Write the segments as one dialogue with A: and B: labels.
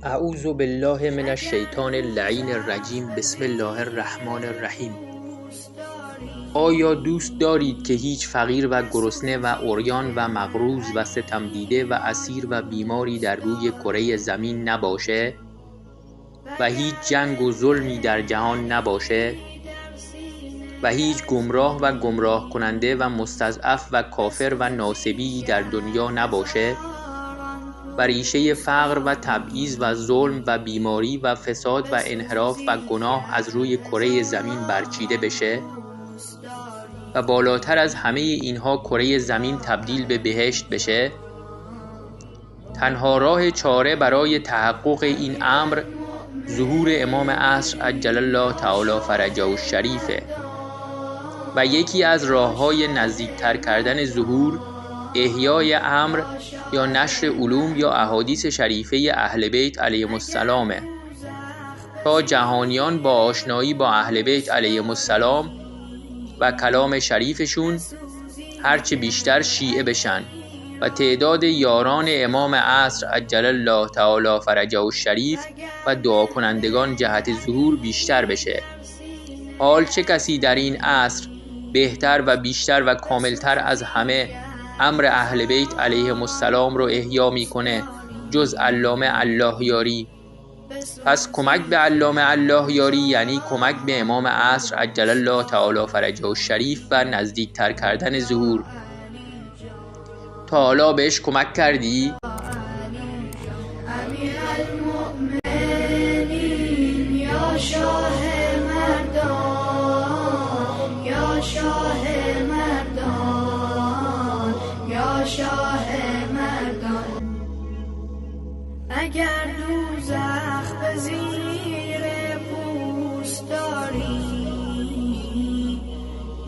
A: اعوذ بالله من الشیطان اللعین الرجیم. بسم الله الرحمن الرحیم. آیا دوست دارید که هیچ فقیر و گرسنه و عریان و مقروض و ستم دیده و اسیر و بیماری در روی کره زمین نباشه و هیچ جنگ و ظلمی در جهان نباشه و هیچ گمراه و گمراه کننده و مستضعف و کافر و ناصبی در دنیا نباشه و ریشه فقر و تبعیض و ظلم و بیماری و فساد و انحراف و گناه از روی کره زمین برچیده بشه و بالاتر از همه اینها کره زمین تبدیل به بهشت بشه؟ تنها راه چاره برای تحقق این امر ظهور امام عصر عجل الله تعالی فرجه الشریفه و یکی از راه‌های نزدیکتر کردن ظهور احیای امر یا نشر علوم یا احادیث شریفه اهل بیت علیهم السلامه تا جهانیان با آشنایی با اهل بیت علیهم السلام و کلام شریفشون هرچه بیشتر شیعه بشن و تعداد یاران امام عصر عجل الله تعالی فرجه الشریف و دعا کنندگان جهت ظهور بیشتر بشه. حال چه کسی در این عصر بهتر و بیشتر و کاملتر از همه امر اهل بیت علیهم السلام رو احیا میکنه جز علامه الله یاری؟ پس کمک به علامه الله یاری یعنی کمک به امام عصر عجل الله تعالی فرجه الشریف و نزدیکتر کردن ظهور. تا حالا بهش کمک کردی؟
B: اگر دوزخ به زیر پوست داری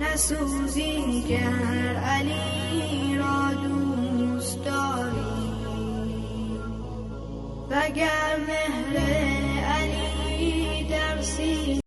B: نسوزی گر علی را دوست داری وگر مهر